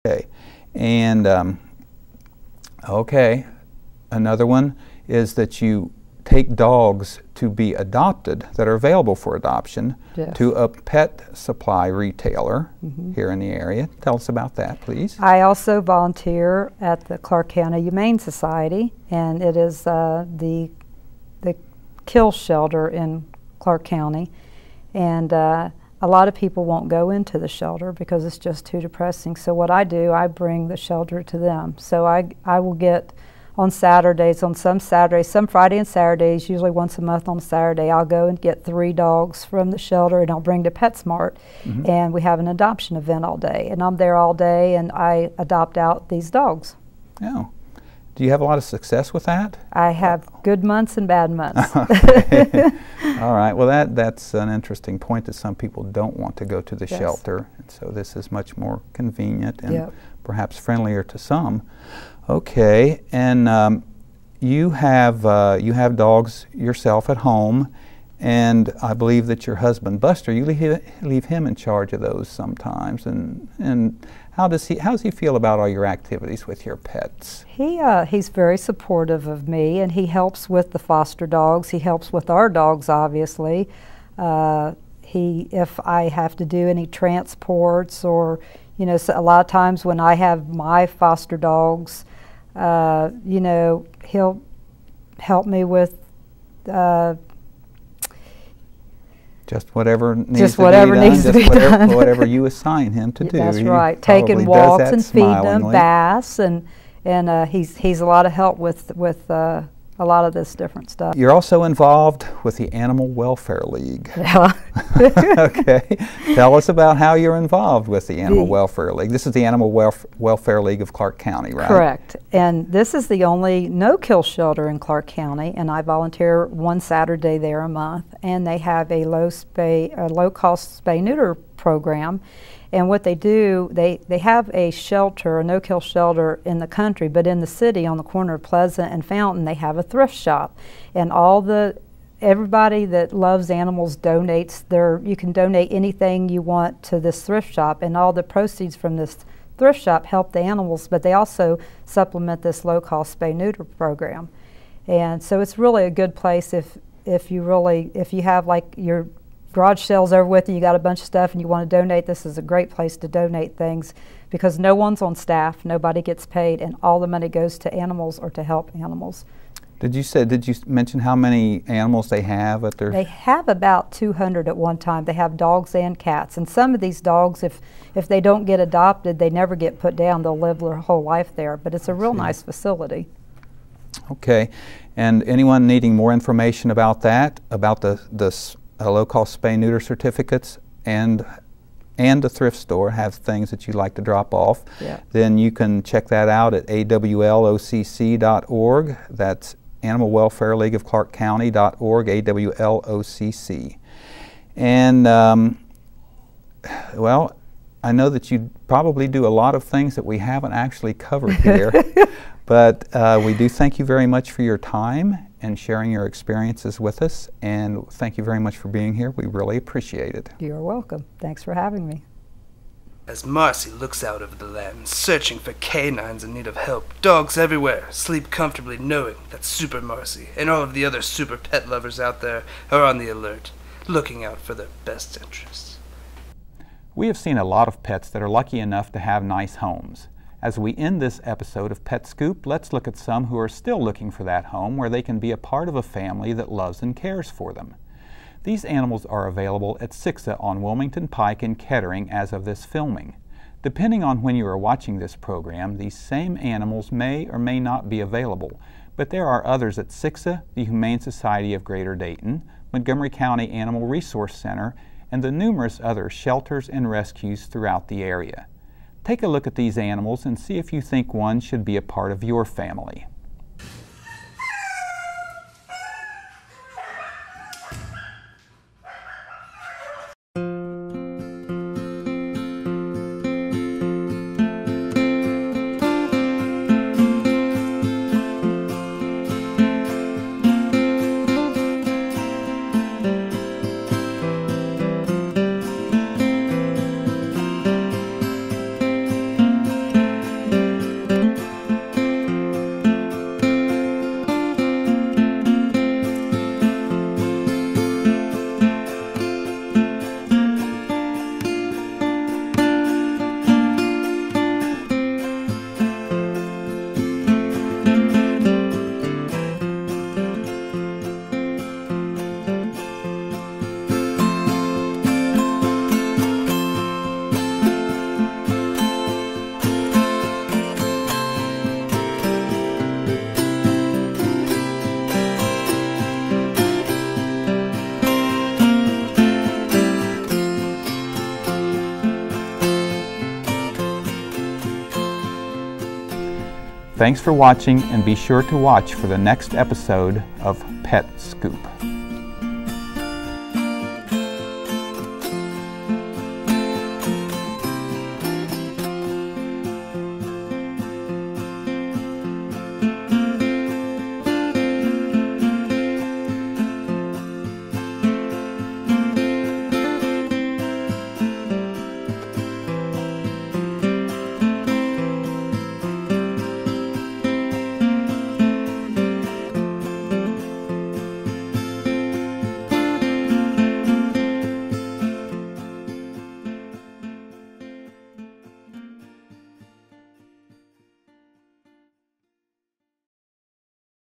Okay, and okay, another one is that you take dogs to be adopted that are available for adoption to a pet supply retailer here in the area. Tell us about that, please. I also volunteer at the Clark County Humane Society, and it is the kill shelter in Clark County, and a lot of people won't go into the shelter because it's just too depressing. So what I do, I bring the shelter to them. So I will get on Saturdays, on some Saturdays, some Friday and Saturdays, usually once a month on Saturday, I'll go and get 3 dogs from the shelter and I'll bring to PetSmart, and we have an adoption event all day. And I'm there all day and I adopt out these dogs. Oh. Do you have a lot of success with that? I have good months and bad months. Okay. All right. Well, that's an interesting point, that some people don't want to go to the shelter, and so this is much more convenient and perhaps friendlier to some. Okay, and you have dogs yourself at home, and I believe that your husband Buster, you leave him in charge of those sometimes. And how does he feel about all your activities with your pets? He's very supportive of me, and he helps with the foster dogs. He helps with our dogs, obviously. If I have to do any transports, or so a lot of times when I have my foster dogs, he'll help me with just whatever needs to be done. Whatever you assign him to do. That's right. Taking walks and feeding them baths, and he's a lot of help with a lot of this different stuff. You're also involved with the Animal Welfare League. Yeah. Okay. Tell us about how you're involved with the Animal Welfare League. This is the Animal Welfare League of Clark County, right? Correct. And this is the only no-kill shelter in Clark County, and I volunteer one Saturday there a month. And they have a low-cost spay-neuter program. And what they do, they have a shelter, a no-kill shelter in the country, but in the city on the corner of Pleasant and Fountain, they have a thrift shop. And everybody that loves animals donates you can donate anything you want to this thrift shop, and all the proceeds from this thrift shop help the animals, but they also supplement this low-cost spay-neuter program. And so it's really a good place if you have like your garage sales over with, and you got a bunch of stuff and you want to donate. This is a great place to donate things, because no one's on staff, nobody gets paid, and all the money goes to animals or to help animals. Did you mention how many animals they have at their? They have about 200 at one time. They have dogs and cats, and some of these dogs, if they don't get adopted, they never get put down. They'll live their whole life there, but it's a real nice facility. Okay, and anyone needing more information about that, about the low-cost spay-neuter certificates and the thrift store have things that you'd like to drop off, then you can check that out at awlocc.org. That's Animal Welfare League of Clark County.org, AWLOCC. And well, I know that you probably do a lot of things that we haven't actually covered here, but we do thank you very much for your time and sharing your experiences with us, and thank you very much for being here. We really appreciate it. You're welcome. Thanks for having me. As Marcy looks out over the land, searching for canines in need of help, dogs everywhere sleep comfortably knowing that Super Marcy and all of the other super pet lovers out there are on the alert, looking out for their best interests. We have seen a lot of pets that are lucky enough to have nice homes. As we end this episode of Pet Scoop, let's look at some who are still looking for that home where they can be a part of a family that loves and cares for them. These animals are available at Sixa on Wilmington Pike in Kettering as of this filming. Depending on when you are watching this program, these same animals may or may not be available, but there are others at Sixa, the Humane Society of Greater Dayton, Montgomery County Animal Resource Center, and the numerous other shelters and rescues throughout the area. Take a look at these animals and see if you think one should be a part of your family. Thanks for watching, and be sure to watch for the next episode of Pet Scoop.